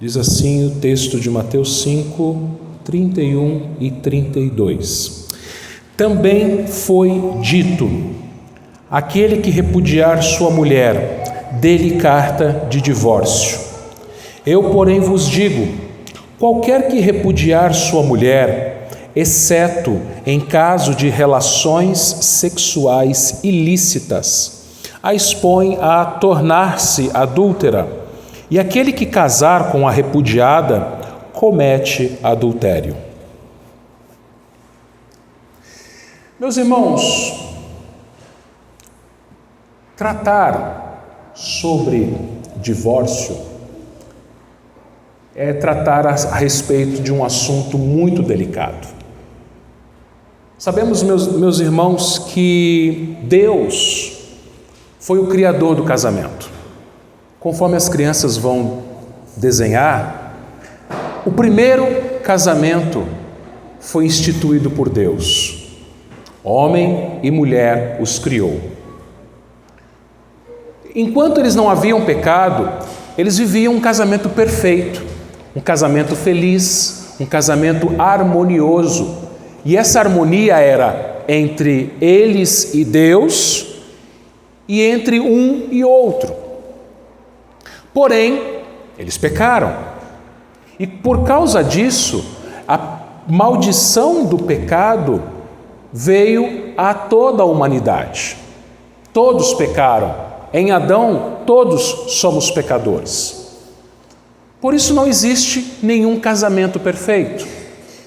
Diz assim o texto de Mateus 5, 31 e 32. Também foi dito: aquele que repudiar sua mulher, dê-lhe carta de divórcio. Eu, porém, vos digo: qualquer que repudiar sua mulher, exceto em caso de relações sexuais ilícitas, a expõe a tornar-se adúltera, e aquele que casar com a repudiada comete adultério. Meus irmãos, tratar sobre divórcio é tratar a respeito de um assunto muito delicado. Sabemos, meus irmãos, que Deus foi o criador do casamento. Conforme as crianças vão desenhar, o primeiro casamento foi instituído por Deus. Homem e mulher os criou. Enquanto eles não haviam pecado, eles viviam um casamento perfeito, um casamento feliz, um casamento harmonioso. E essa harmonia era entre eles e Deus e entre um e outro. Porém, eles pecaram. E por causa disso, a maldição do pecado veio a toda a humanidade. Todos pecaram. Em Adão, todos somos pecadores. Por isso não existe nenhum casamento perfeito.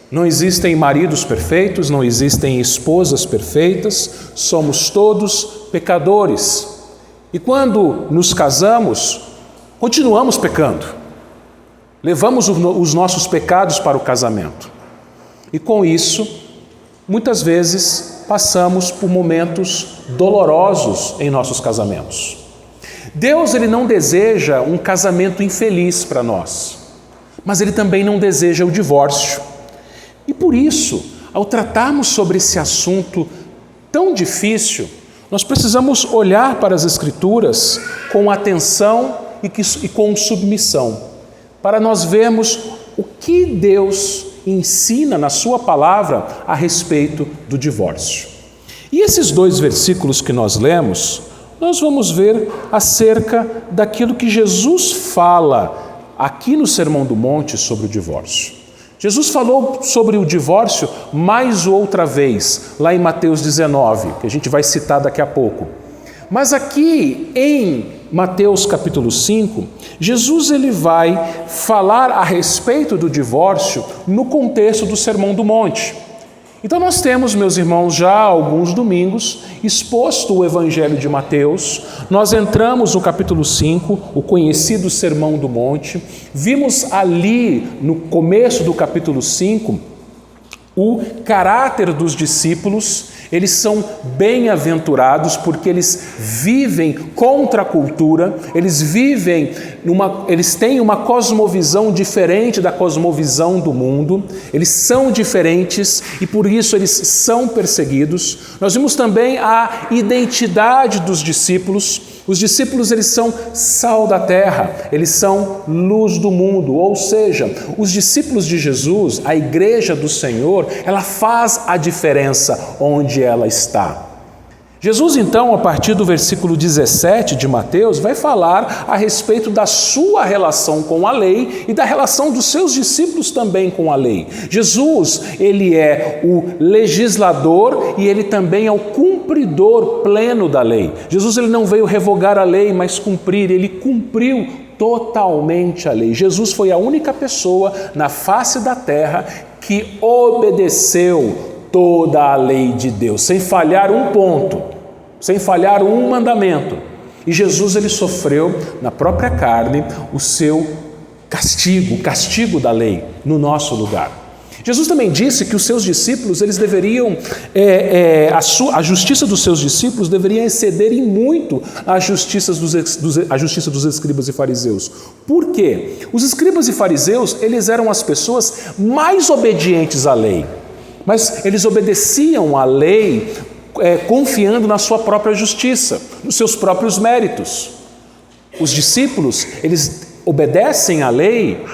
Não existem maridos perfeitos, não existem esposas perfeitas, somos todos pecadores. E quando nos casamos, continuamos pecando. Levamos os nossos pecados para o casamento. E com isso, muitas vezes passamos por momentos dolorosos em nossos casamentos. Deus, Ele não deseja um casamento infeliz para nós, mas Ele também não deseja o divórcio. E por isso, ao tratarmos sobre esse assunto tão difícil, nós precisamos olhar para as Escrituras com atenção e com submissão, para nós vermos o que Deus ensina na sua palavra a respeito do divórcio. E esses dois versículos que nós lemos, nós vamos ver acerca daquilo que Jesus fala aqui no Sermão do Monte sobre o divórcio. Jesus falou sobre o divórcio mais outra vez, lá em Mateus 19, que a gente vai citar daqui a pouco. Mas aqui em Mateus capítulo 5, Jesus ele vai falar a respeito do divórcio no contexto do Sermão do Monte. Então nós temos, meus irmãos, já há alguns domingos exposto o Evangelho de Mateus. Nós entramos no capítulo 5, o conhecido Sermão do Monte. Vimos ali no começo do capítulo 5 o caráter dos discípulos. Eles são bem-aventurados porque eles vivem contra a cultura, eles têm uma cosmovisão diferente da cosmovisão do mundo, eles são diferentes e por isso eles são perseguidos. Nós vimos também a identidade dos discípulos. Os discípulos, eles são sal da terra, eles são luz do mundo, ou seja, os discípulos de Jesus, a igreja do Senhor, ela faz a diferença onde ela está. Jesus, então, a partir do versículo 17 de Mateus, vai falar a respeito da sua relação com a lei e da relação dos seus discípulos também com a lei. Jesus, ele é o legislador e ele também é o cumpridor pleno da lei. Jesus, ele não veio revogar a lei, mas cumprir, ele cumpriu totalmente a lei. Jesus foi a única pessoa na face da terra que obedeceu toda a lei de Deus, sem falhar um ponto, sem falhar um mandamento. E Jesus, ele sofreu na própria carne o seu castigo, o castigo da lei no nosso lugar. Jesus também disse que os seus discípulos, eles deveriam, a justiça dos seus discípulos deveria exceder em muito a justiça dos escribas e fariseus. Por quê? Os escribas e fariseus, eles eram as pessoas mais obedientes à lei. Mas eles obedeciam à lei confiando na sua própria justiça, nos seus próprios méritos. Os discípulos, eles obedecem à lei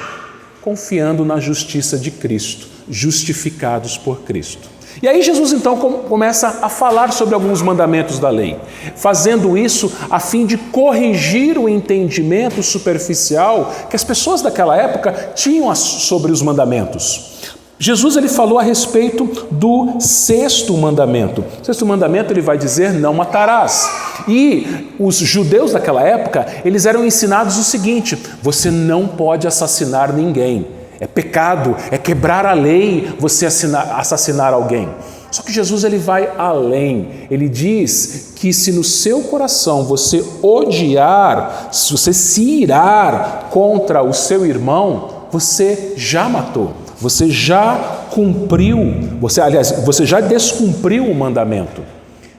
confiando na justiça de Cristo, justificados por Cristo. E aí Jesus então começa a falar sobre alguns mandamentos da lei, fazendo isso a fim de corrigir o entendimento superficial que as pessoas daquela época tinham sobre os mandamentos. Jesus ele falou a respeito do sexto mandamento. O sexto mandamento ele vai dizer não matarás. E os judeus daquela época, eles eram ensinados o seguinte: você não pode assassinar ninguém. É pecado, é quebrar a lei você assassinar alguém. Só que Jesus ele vai além. Ele diz que se no seu coração você odiar, se você se irar contra o seu irmão, você já matou. Você já cumpriu, você já descumpriu o mandamento.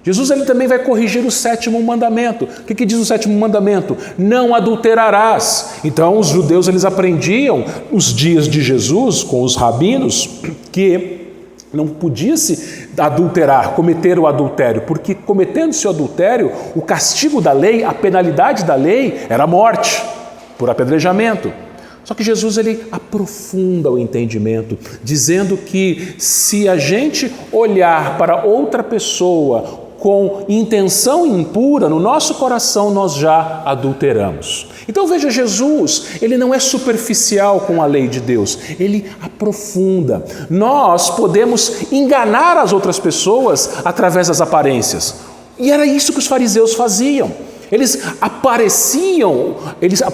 Jesus ele também vai corrigir o sétimo mandamento. O que diz o sétimo mandamento? Não adulterarás. Então os judeus eles aprendiam nos dias de Jesus com os rabinos que não podia-se adulterar, cometer o adultério, porque cometendo-se o adultério, o castigo da lei, a penalidade da lei era a morte por apedrejamento. Só que Jesus ele aprofunda o entendimento, dizendo que se a gente olhar para outra pessoa com intenção impura, no nosso coração nós já adulteramos. Então veja, Jesus, ele não é superficial com a lei de Deus, ele aprofunda. Nós podemos enganar as outras pessoas através das aparências. E era isso que os fariseus faziam. Eles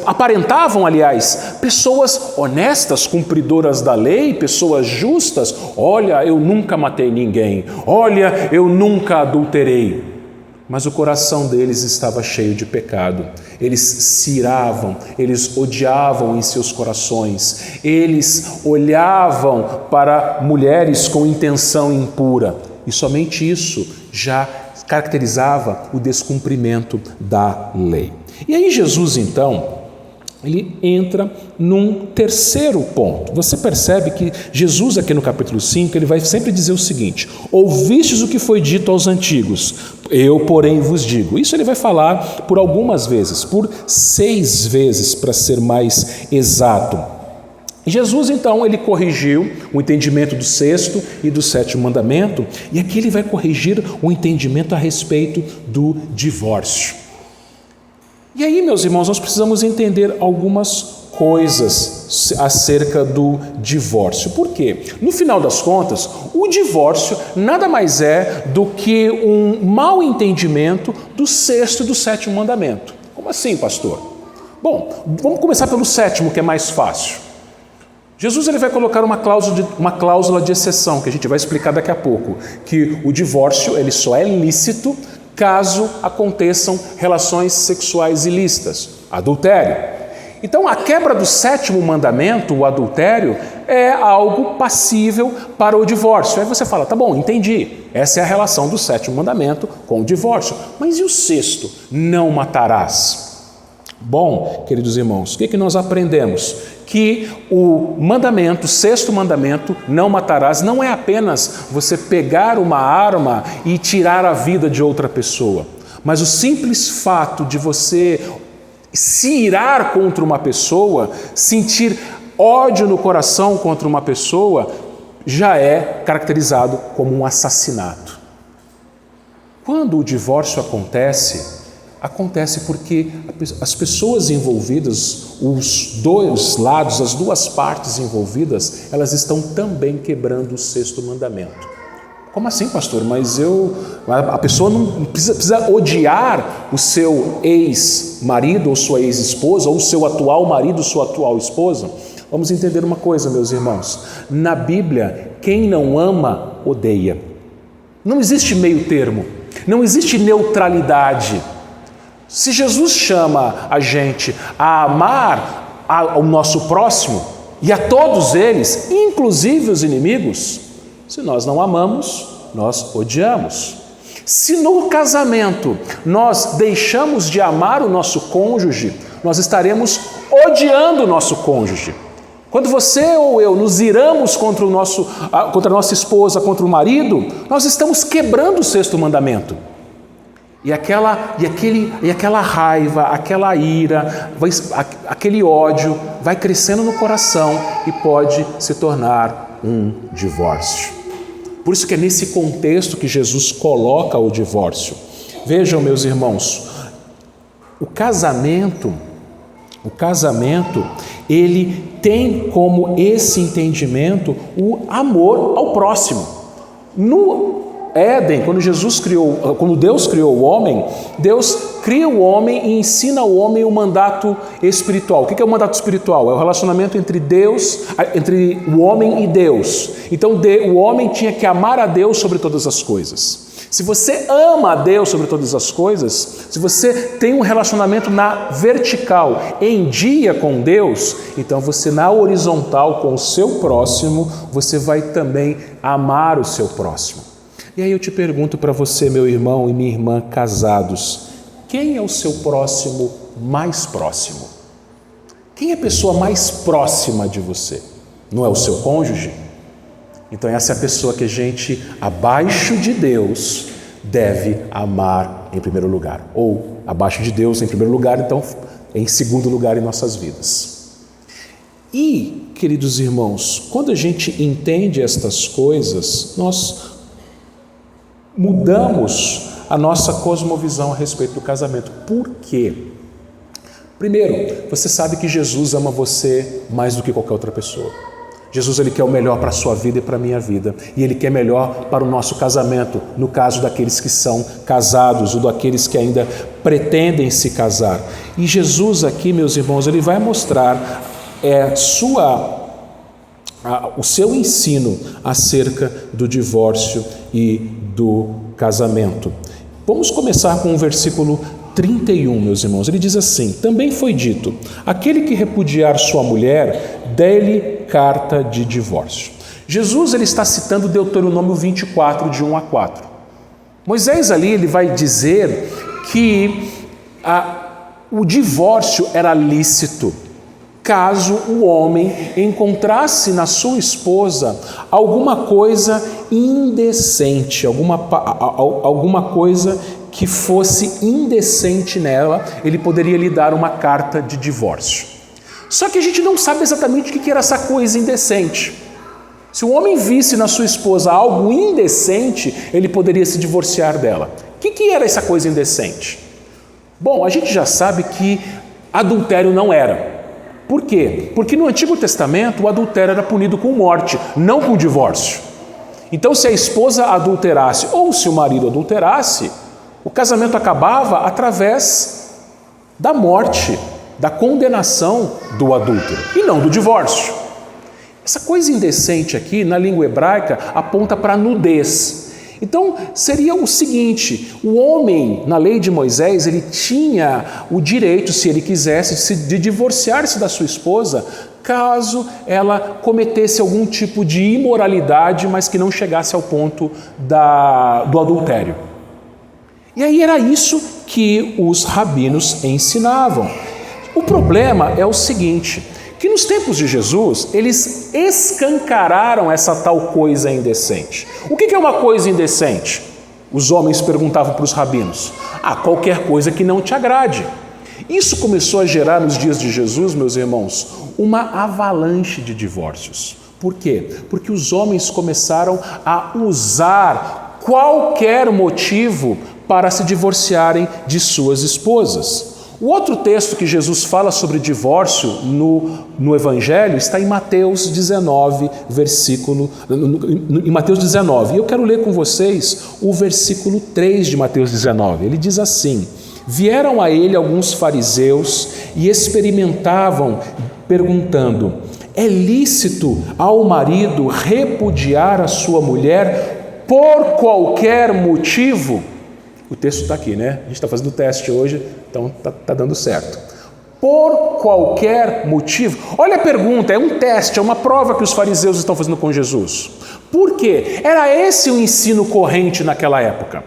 aparentavam, aliás, pessoas honestas, cumpridoras da lei, pessoas justas. Olha, eu nunca matei ninguém. Olha, eu nunca adulterei. Mas o coração deles estava cheio de pecado. Eles se iravam, eles odiavam em seus corações. Eles olhavam para mulheres com intenção impura. E somente isso já caracterizava o descumprimento da lei. E aí Jesus, então, ele entra num terceiro ponto. Você percebe que Jesus, aqui no capítulo 5, ele vai sempre dizer o seguinte: ouvistes o que foi dito aos antigos, eu, porém, vos digo. Isso ele vai falar por algumas vezes, por 6 vezes, para ser mais exato. Jesus, então, ele corrigiu o entendimento do sexto e do sétimo mandamento, e aqui ele vai corrigir o entendimento a respeito do divórcio. E aí, meus irmãos, nós precisamos entender algumas coisas acerca do divórcio. Por quê? No final das contas, o divórcio nada mais é do que um mau entendimento do sexto e do sétimo mandamento. Como assim, pastor? Bom, vamos começar pelo sétimo, que é mais fácil. Jesus ele vai colocar uma cláusula de exceção, que a gente vai explicar daqui a pouco, que o divórcio ele só é lícito caso aconteçam relações sexuais ilícitas, adultério. Então a quebra do sétimo mandamento, o adultério, é algo passível para o divórcio. Aí você fala, tá bom, entendi, essa é a relação do sétimo mandamento com o divórcio. Mas e o sexto? Não matarás. Bom, queridos irmãos, o que nós aprendemos? Que o mandamento, o sexto mandamento, não matarás, não é apenas você pegar uma arma e tirar a vida de outra pessoa, mas o simples fato de você se irar contra uma pessoa, sentir ódio no coração contra uma pessoa, já é caracterizado como um assassinato. Quando o divórcio acontece porque as pessoas envolvidas, os dois lados, as duas partes envolvidas, elas estão também quebrando o sexto mandamento. Como assim, pastor? Mas a pessoa não precisa odiar o seu ex-marido ou sua ex-esposa, ou o seu atual marido ou sua atual esposa? Vamos entender uma coisa, meus irmãos. Na Bíblia, quem não ama, odeia. Não existe meio termo, não existe neutralidade. Se Jesus chama a gente a amar ao nosso próximo e a todos eles, inclusive os inimigos, se nós não amamos, nós odiamos. Se no casamento nós deixamos de amar o nosso cônjuge, nós estaremos odiando o nosso cônjuge. Quando você ou eu nos iramos contra a nossa esposa, contra o marido, nós estamos quebrando o sexto mandamento. E aquela raiva, aquela ira, aquele ódio vai crescendo no coração e pode se tornar um divórcio. Por isso que é nesse contexto que Jesus coloca o divórcio. Vejam, meus irmãos, o casamento, ele tem como esse entendimento o amor ao próximo. No Éden, quando Deus criou o homem, Deus cria o homem e ensina ao homem o mandato espiritual. O que é o mandato espiritual? É o relacionamento entre o homem e Deus. Então o homem tinha que amar a Deus sobre todas as coisas. Se você ama a Deus sobre todas as coisas, se você tem um relacionamento na vertical, em dia com Deus, então você na horizontal com o seu próximo, você vai também amar o seu próximo. E aí eu te pergunto para você, meu irmão e minha irmã casados, quem é o seu próximo mais próximo? Quem é a pessoa mais próxima de você? Não é o seu cônjuge? Então essa é a pessoa que a gente, abaixo de Deus, deve amar em primeiro lugar. Ou abaixo de Deus em primeiro lugar, então em segundo lugar em nossas vidas. E, queridos irmãos, quando a gente entende estas coisas, nós mudamos a nossa cosmovisão a respeito do casamento. Por quê? Primeiro, você sabe que Jesus ama você mais do que qualquer outra pessoa. Jesus, ele quer o melhor para a sua vida e para a minha vida. E ele quer melhor para o nosso casamento, no caso daqueles que são casados ou daqueles que ainda pretendem se casar. E Jesus aqui, meus irmãos, ele vai mostrar o seu ensino acerca do divórcio e do casamento. Vamos começar com o versículo 31, meus irmãos. Ele diz assim: também foi dito, aquele que repudiar sua mulher, dê-lhe carta de divórcio. Jesus ele está citando Deuteronômio 24, de 1 a 4. Moisés ali ele vai dizer que o divórcio era lícito caso o homem encontrasse na sua esposa alguma coisa indecente, alguma coisa que fosse indecente nela, ele poderia lhe dar uma carta de divórcio. Só que a gente não sabe exatamente o que era essa coisa indecente. Se o homem visse na sua esposa algo indecente, ele poderia se divorciar dela. O que era essa coisa indecente? Bom, a gente já sabe que adultério não era. Por quê? Porque no Antigo Testamento o adultério era punido com morte, não com divórcio. Então, se a esposa adulterasse ou se o marido adulterasse, o casamento acabava através da morte, da condenação do adúltero, e não do divórcio. Essa coisa indecente aqui, na língua hebraica, aponta para a nudez. Então, seria o seguinte: o homem, na lei de Moisés, ele tinha o direito, se ele quisesse, de divorciar-se da sua esposa, caso ela cometesse algum tipo de imoralidade, mas que não chegasse ao ponto do adultério. E aí era isso que os rabinos ensinavam. O problema é o seguinte, que nos tempos de Jesus, eles escancararam essa tal coisa indecente. O que é uma coisa indecente? Os homens perguntavam para os rabinos. Qualquer coisa que não te agrade. Isso começou a gerar nos dias de Jesus, meus irmãos, uma avalanche de divórcios. Por quê? Porque os homens começaram a usar qualquer motivo para se divorciarem de suas esposas. O outro texto que Jesus fala sobre divórcio no Evangelho está em Mateus 19, em Mateus 19. E eu quero ler com vocês o versículo 3 de Mateus 19. Ele diz assim: vieram a ele alguns fariseus e experimentavam, perguntando: é lícito ao marido repudiar a sua mulher por qualquer motivo? O texto está aqui, né? A gente está fazendo o teste hoje, então está dando certo. Por qualquer motivo. Olha a pergunta, é um teste, é uma prova que os fariseus estão fazendo com Jesus. Por quê? Era esse o ensino corrente naquela época.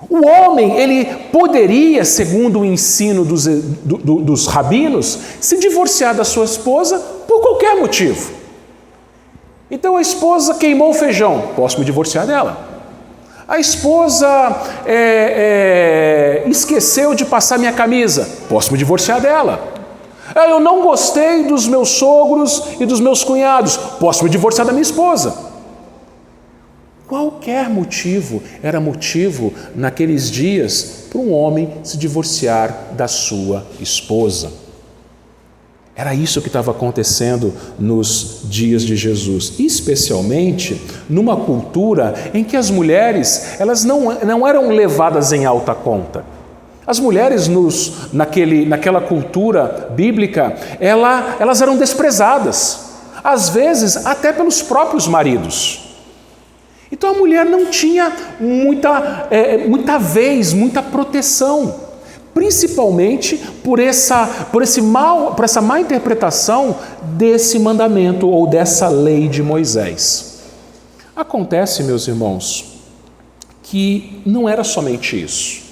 O homem, ele poderia, segundo o ensino dos rabinos, se divorciar da sua esposa por qualquer motivo. Então a esposa queimou o feijão, posso me divorciar dela. A esposa esqueceu de passar minha camisa, posso me divorciar dela. Eu não gostei dos meus sogros e dos meus cunhados, posso me divorciar da minha esposa. Qualquer motivo era motivo naqueles dias para um homem se divorciar da sua esposa. Era isso que estava acontecendo nos dias de Jesus, especialmente numa cultura em que as mulheres elas não eram levadas em alta conta. As mulheres naquela cultura bíblica, elas eram desprezadas, às vezes até pelos próprios maridos. Então a mulher não tinha muita vez, muita proteção, principalmente por essa má interpretação desse mandamento ou dessa lei de Moisés. Acontece, meus irmãos, que não era somente isso.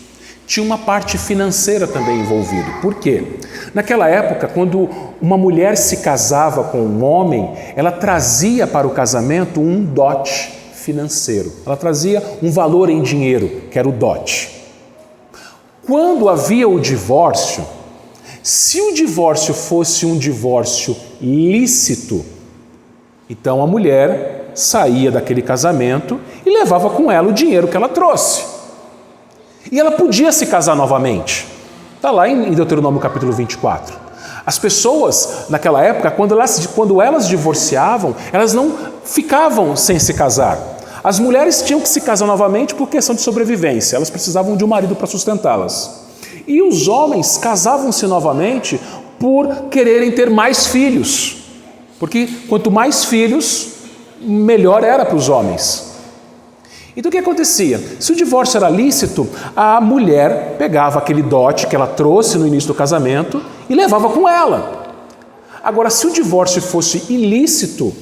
Tinha uma parte financeira também envolvida. Por quê? Naquela época, quando uma mulher se casava com um homem, ela trazia para o casamento um dote financeiro. Ela trazia um valor em dinheiro, que era o dote. Quando havia o divórcio, se o divórcio fosse um divórcio lícito, então a mulher saía daquele casamento e levava com ela o dinheiro que ela trouxe. E ela podia se casar novamente. Está lá em Deuteronômio capítulo 24. As pessoas, naquela época, quando elas divorciavam, elas não ficavam sem se casar. As mulheres tinham que se casar novamente por questão de sobrevivência. Elas precisavam de um marido para sustentá-las. E os homens casavam-se novamente por quererem ter mais filhos. Porque quanto mais filhos, melhor era para os homens. Então o que acontecia? Se o divórcio era lícito, a mulher pegava aquele dote que ela trouxe no início do casamento e levava com ela. Agora, se o divórcio fosse ilícito,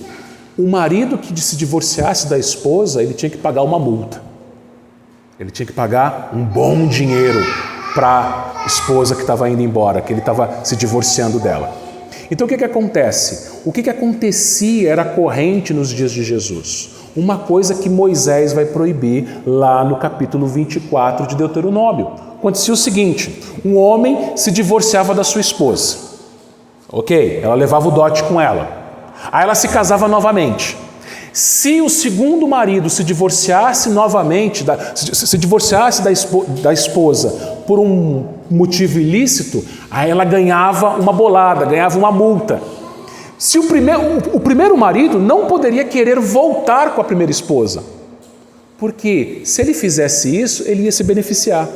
o marido que se divorciasse da esposa, ele tinha que pagar uma multa. Ele tinha que pagar um bom dinheiro para a esposa que estava indo embora, que ele estava se divorciando dela. Então o que acontece? O que acontecia era corrente nos dias de Jesus. Uma coisa que Moisés vai proibir lá no capítulo 24 de Deuteronômio. Acontecia o seguinte: um homem se divorciava da sua esposa. Ok, ela levava o dote com ela. Aí ela se casava novamente. Se o segundo marido se divorciasse novamente, da esposa por um motivo ilícito, aí ela ganhava uma bolada, ganhava uma multa. Se o primeiro marido não poderia querer voltar com a primeira esposa, porque se ele fizesse isso, ele ia se beneficiar.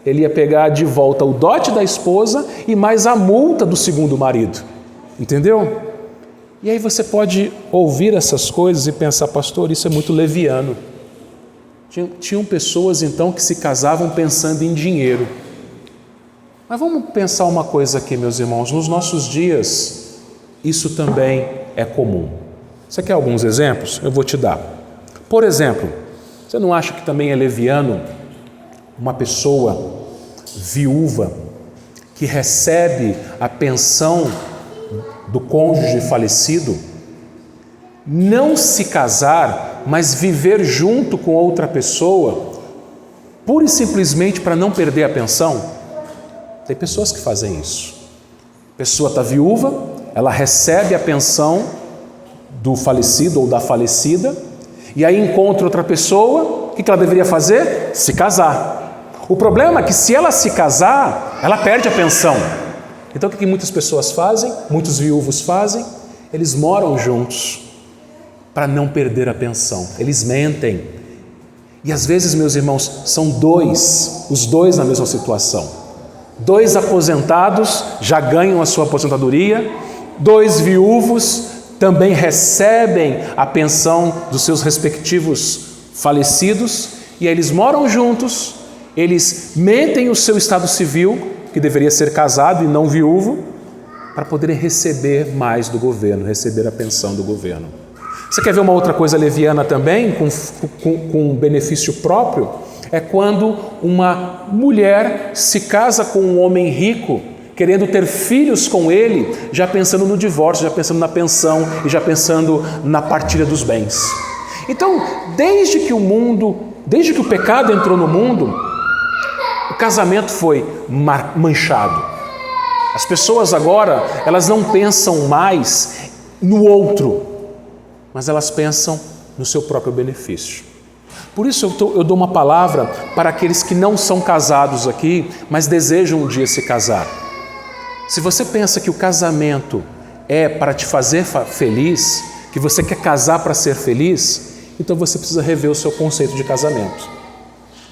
Ele ia pegar de volta o dote da esposa e mais a multa do segundo marido. Entendeu? E aí você pode ouvir essas coisas e pensar: pastor, isso é muito leviano. Tinham pessoas então que se casavam pensando em dinheiro. Mas vamos pensar uma coisa aqui, meus irmãos. Nos nossos dias, isso também é comum. Você quer alguns exemplos? Eu vou te dar. Por exemplo, você não acha que também é leviano uma pessoa viúva que recebe a pensão do cônjuge falecido, não se casar, mas viver junto com outra pessoa, pura e simplesmente para não perder a pensão? Tem pessoas que fazem isso. A pessoa está viúva, ela recebe a pensão do falecido ou da falecida, e aí encontra outra pessoa, o que ela deveria fazer? Se casar. O problema é que se ela se casar, ela perde a pensão. Então o que muitas pessoas fazem, muitos viúvos fazem? Eles moram juntos para não perder a pensão. Eles mentem. E às vezes, meus irmãos, são os dois na mesma situação. 2 aposentados já ganham a sua aposentadoria, 2 viúvos também recebem a pensão dos seus respectivos falecidos, e aí eles moram juntos, eles mentem o seu estado civil, que deveria ser casado e não viúvo, para poderem receber mais do governo, receber a pensão do governo. Você quer ver uma outra coisa leviana também, com benefício próprio? É quando uma mulher se casa com um homem rico, querendo ter filhos com ele, já pensando no divórcio, já pensando na pensão e já pensando na partilha dos bens. Então, desde que o mundo desde que o pecado entrou no mundo, o casamento foi manchado. As pessoas agora, elas não pensam mais no outro, mas elas pensam no seu próprio benefício. Por isso eu dou uma palavra para aqueles que não são casados aqui, mas desejam um dia se casar. Se você pensa que o casamento é para te fazer feliz, que você quer casar para ser feliz, então você precisa rever o seu conceito de casamento.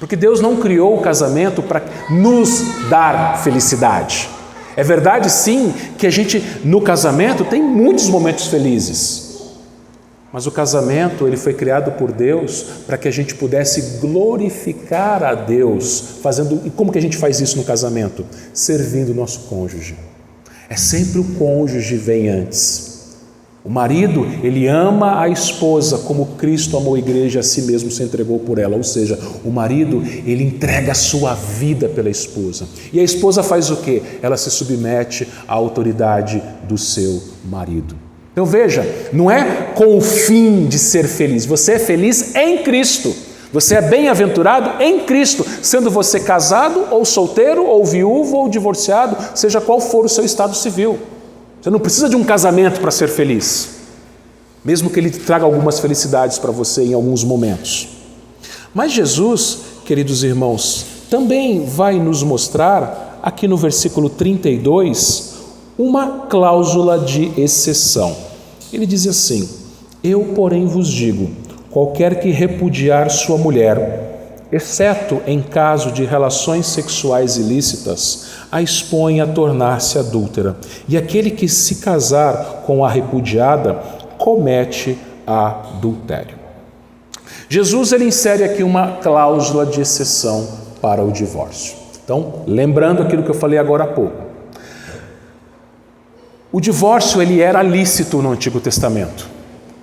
Porque Deus não criou o casamento para nos dar felicidade. É verdade, sim, que a gente, no casamento, tem muitos momentos felizes. Mas o casamento, ele foi criado por Deus para que a gente pudesse glorificar a Deus. E como que a gente faz isso no casamento? Servindo o nosso cônjuge. É sempre o cônjuge vem antes. O marido, ele ama a esposa como Cristo amou a igreja, a si mesmo se entregou por ela. Ou seja, o marido, ele entrega a sua vida pela esposa. E a esposa faz o quê? Ela se submete à autoridade do seu marido. Então veja, não é com o fim de ser feliz. Você é feliz em Cristo. Você é bem-aventurado em Cristo, sendo você casado ou solteiro ou viúvo ou divorciado, seja qual for o seu estado civil. Você não precisa de um casamento para ser feliz, mesmo que ele traga algumas felicidades para você em alguns momentos. Mas Jesus, queridos irmãos, também vai nos mostrar, aqui no versículo 32, uma cláusula de exceção. Ele diz assim: eu, porém, vos digo, qualquer que repudiar sua mulher, exceto em caso de relações sexuais ilícitas, a expõe a tornar-se adúltera. E aquele que se casar com a repudiada, comete adultério. Jesus, ele insere aqui uma cláusula de exceção para o divórcio. Então, lembrando aquilo que eu falei agora há pouco. O divórcio, ele era lícito no Antigo Testamento.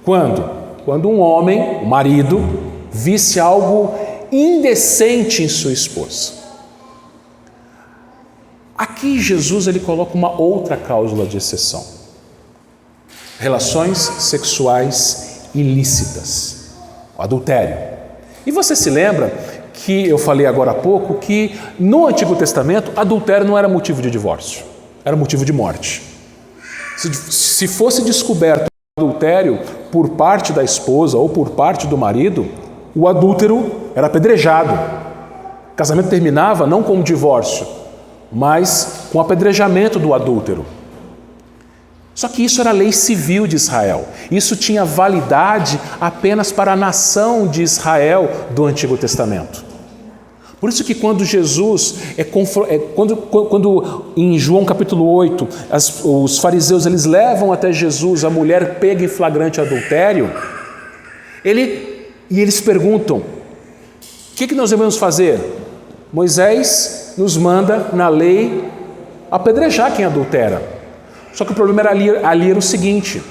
Quando? Quando um homem, o marido, visse algo indecente em sua esposa. Aqui Jesus, ele coloca uma outra cláusula de exceção. Relações sexuais ilícitas, o adultério. E você se lembra que eu falei agora há pouco que no Antigo Testamento adultério não era motivo de divórcio, era motivo de morte. Se fosse descoberto o adultério por parte da esposa ou por parte do marido, o adúltero era apedrejado. O casamento terminava não com o divórcio, mas com o apedrejamento do adúltero. Só que isso era a lei civil de Israel. Isso tinha validade apenas para a nação de Israel do Antigo Testamento. Por isso que quando Jesus, quando em João capítulo 8, os fariseus eles levam até Jesus a mulher pega em flagrante adultério, eles perguntam: o que nós devemos fazer? Moisés nos manda na lei apedrejar quem adultera. Só que o problema ali era o seguinte: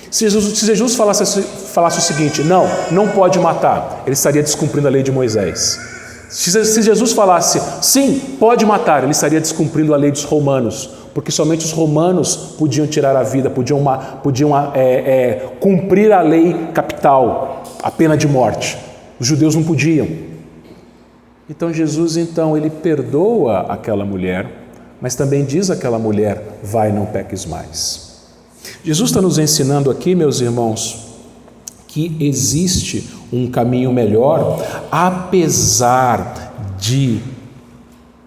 se Jesus falasse o seguinte, não pode matar, ele estaria descumprindo a lei de Moisés. Se Jesus falasse, sim, pode matar, ele estaria descumprindo a lei dos romanos, porque somente os romanos podiam tirar a vida, podiam cumprir a lei capital, a pena de morte. Os judeus não podiam. Então Jesus, ele perdoa aquela mulher, mas também diz àquela mulher, vai, não peques mais. Jesus está nos ensinando aqui, meus irmãos, que existe um caminho melhor, apesar de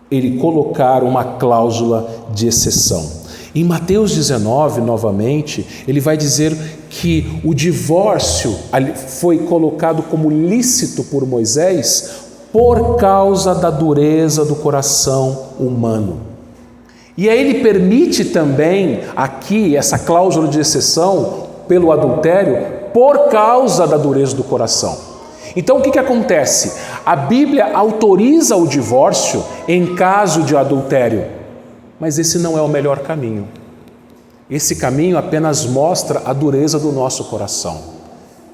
ele colocar uma cláusula de exceção. Em Mateus 19, novamente, ele vai dizer que o divórcio foi colocado como lícito por Moisés por causa da dureza do coração humano. E aí ele permite também aqui essa cláusula de exceção pelo adultério por causa da dureza do coração. Então o que acontece? A Bíblia autoriza o divórcio em caso de adultério, mas esse não é o melhor caminho. Esse caminho apenas mostra a dureza do nosso coração.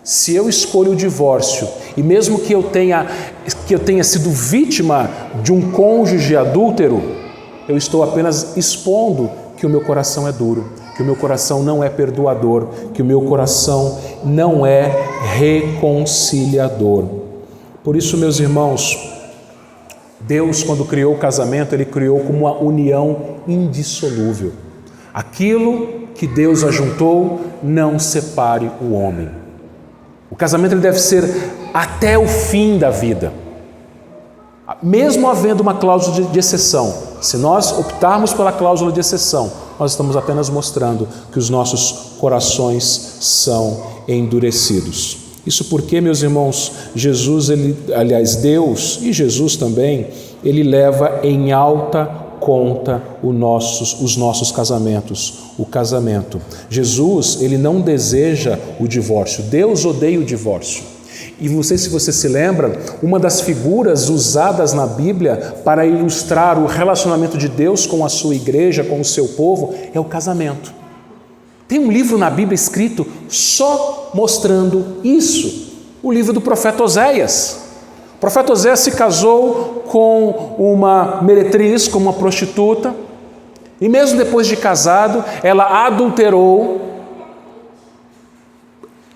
Se eu escolho o divórcio, e mesmo que eu tenha sido vítima de um cônjuge adúltero, eu estou apenas expondo que o meu coração é duro, que o meu coração não é perdoador, que o meu coração não é reconciliador. Por isso, meus irmãos, Deus, quando criou o casamento, Ele criou como uma união indissolúvel. Aquilo que Deus ajuntou, não separe o homem. O casamento ele deve ser até o fim da vida. Mesmo havendo uma cláusula de exceção, se nós optarmos pela cláusula de exceção, nós estamos apenas mostrando que os nossos corações são endurecidos. Isso porque, meus irmãos, Deus e Jesus também, Ele leva em alta conta os nossos casamentos, o casamento. Jesus, Ele não deseja o divórcio, Deus odeia o divórcio. E não sei se você se lembra, uma das figuras usadas na Bíblia para ilustrar o relacionamento de Deus com a sua igreja, com o seu povo, é o casamento. Tem um livro na Bíblia escrito só mostrando isso, o livro do profeta Oséias. O profeta Oséias se casou com uma meretriz, com uma prostituta, e mesmo depois de casado, ela adulterou.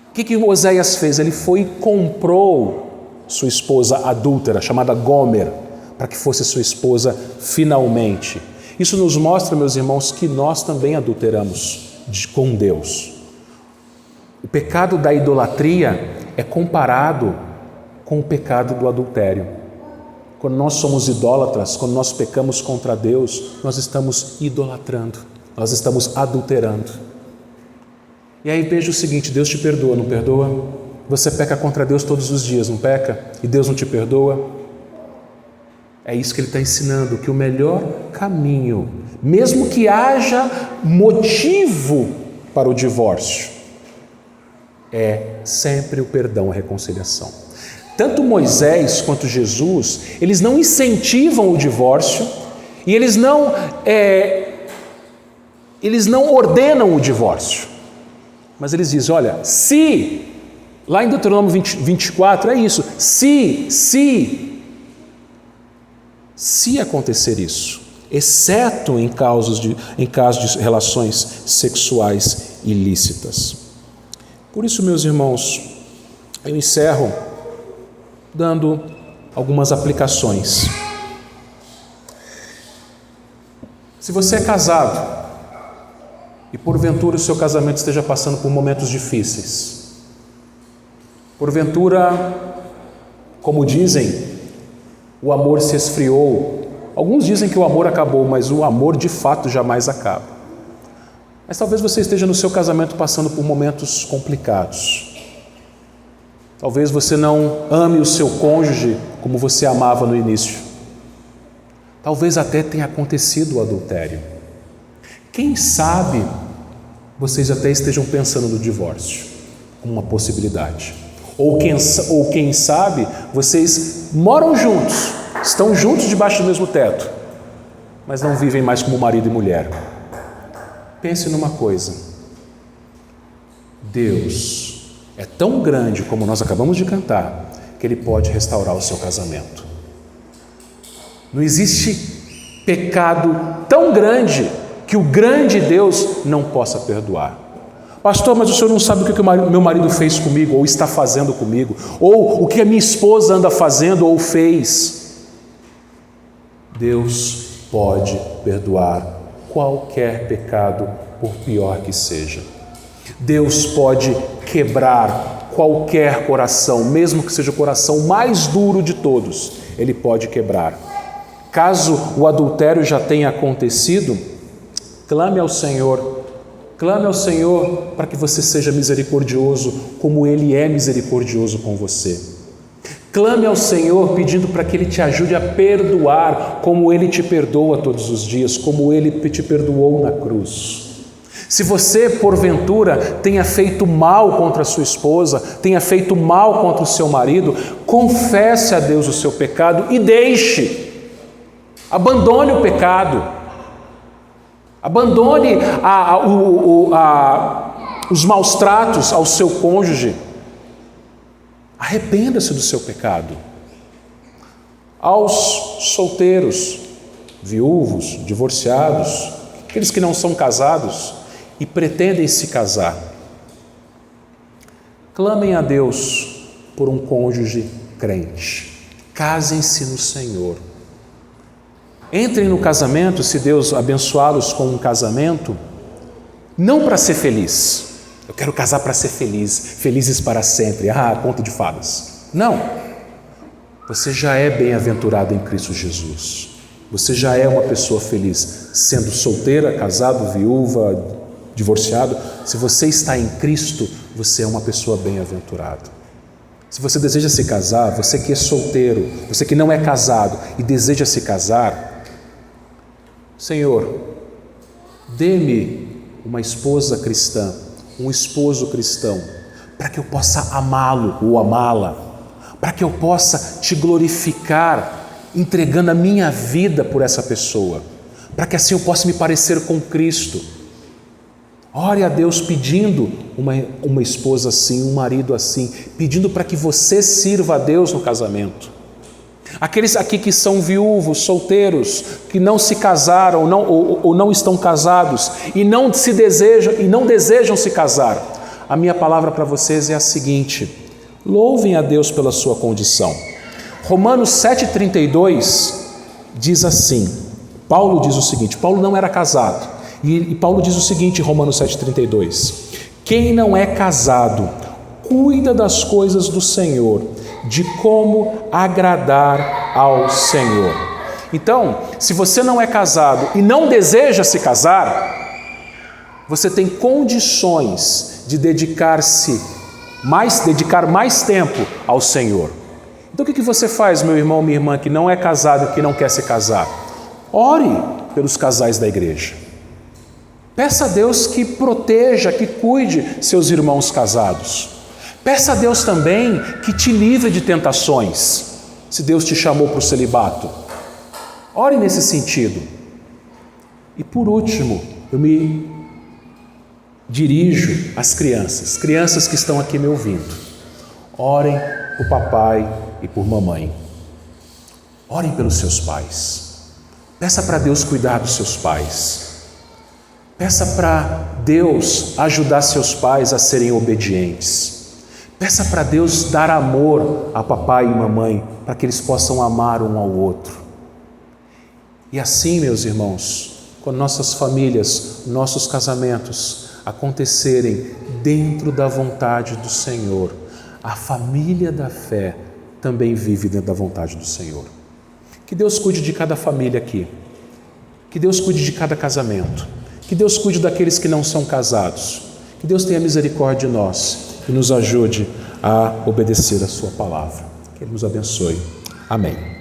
O que Oséias fez? Ele foi e comprou sua esposa adúltera, chamada Gomer, para que fosse sua esposa finalmente. Isso nos mostra, meus irmãos, que nós também adulteramos com Deus. O pecado da idolatria é comparado com o pecado do adultério. Quando nós somos idólatras, quando nós pecamos contra Deus, nós estamos idolatrando, nós estamos adulterando. E aí veja o seguinte, Deus te perdoa, não perdoa? Você peca contra Deus todos os dias, não peca? E Deus não te perdoa? É isso que Ele está ensinando, que o melhor caminho, mesmo que haja motivo para o divórcio, é sempre o perdão, a reconciliação. Tanto Moisés quanto Jesus, eles não incentivam o divórcio e eles não ordenam o divórcio. Mas eles dizem, olha, se, lá em Deuteronômio 24, é isso, se acontecer isso, exceto em casos de relações sexuais ilícitas. Por isso, meus irmãos, eu encerro dando algumas aplicações. Se você é casado e porventura o seu casamento esteja passando por momentos difíceis, porventura, como dizem, o amor se esfriou. Alguns dizem que o amor acabou, mas o amor de fato jamais acaba. Mas talvez você esteja no seu casamento passando por momentos complicados. Talvez você não ame o seu cônjuge como você amava no início. Talvez até tenha acontecido o adultério. Quem sabe vocês até estejam pensando no divórcio como uma possibilidade. Ou quem sabe vocês moram juntos, estão juntos debaixo do mesmo teto, mas não vivem mais como marido e mulher. Pense numa coisa, Deus é tão grande como nós acabamos de cantar, que Ele pode restaurar o seu casamento. Não existe pecado tão grande que o grande Deus não possa perdoar. Pastor, mas o senhor não sabe o que o meu marido fez comigo, ou está fazendo comigo, ou o que a minha esposa anda fazendo ou fez. Deus pode perdoar qualquer pecado, por pior que seja. Deus pode quebrar qualquer coração, mesmo que seja o coração mais duro de todos, Ele pode quebrar. Caso o adultério já tenha acontecido, clame ao Senhor para que você seja misericordioso, como Ele é misericordioso com você. Clame ao Senhor pedindo para que Ele te ajude a perdoar, como Ele te perdoa todos os dias, como Ele te perdoou na cruz. Se você, porventura, tenha feito mal contra a sua esposa, tenha feito mal contra o seu marido, confesse a Deus o seu pecado e abandone o pecado, abandone os maus tratos ao seu cônjuge, arrependa-se do seu pecado. Aos solteiros, viúvos, divorciados, aqueles que não são casados e pretendem se casar, clamem a Deus por um cônjuge crente. Casem-se no Senhor. Entrem no casamento, se Deus abençoá-los com um casamento, não para ser feliz. Eu quero casar para ser feliz, felizes para sempre. Conto de fadas. Não. Você já é bem-aventurado em Cristo Jesus. Você já é uma pessoa feliz, sendo solteira, casado, viúva, divorciado. Se você está em Cristo, você é uma pessoa bem-aventurada. Se você deseja se casar, você que é solteiro, você que não é casado e deseja se casar, Senhor, dê-me uma esposa cristã, um esposo cristão, para que eu possa amá-lo ou amá-la, para que eu possa te glorificar, entregando a minha vida por essa pessoa, para que assim eu possa me parecer com Cristo. Ore a Deus pedindo uma esposa assim, um marido assim, pedindo para que você sirva a Deus no casamento. Aqueles aqui que são viúvos, solteiros, que não se casaram ou não estão casados e não desejam se casar, a minha palavra para vocês é a seguinte: louvem a Deus pela sua condição. Romanos 7,32 diz assim, Paulo diz o seguinte, Paulo não era casado, e Paulo diz o seguinte em Romanos 7,32: quem não é casado, cuida das coisas do Senhor, de como agradar ao Senhor. Então, se você não é casado e não deseja se casar, você tem condições de dedicar mais tempo ao Senhor. Então o que você faz, meu irmão, minha irmã, que não é casado e que não quer se casar? Ore pelos casais da igreja. Peça a Deus que proteja, que cuide seus irmãos casados. Peça a Deus também que te livre de tentações, se Deus te chamou para o celibato. Ore nesse sentido. E por último, eu me dirijo às crianças que estão aqui me ouvindo. Orem por papai e por mamãe. Orem pelos seus pais. Peça para Deus cuidar dos seus pais. Peça para Deus ajudar seus pais a serem obedientes. Peça para Deus dar amor a papai e mamãe, para que eles possam amar um ao outro. E assim, meus irmãos, quando nossas famílias, nossos casamentos acontecerem dentro da vontade do Senhor, a família da fé também vive dentro da vontade do Senhor. Que Deus cuide de cada família aqui. Que Deus cuide de cada casamento. Que Deus cuide daqueles que não são casados. Que Deus tenha misericórdia de nós e nos ajude a obedecer a sua palavra. Que Ele nos abençoe. Amém.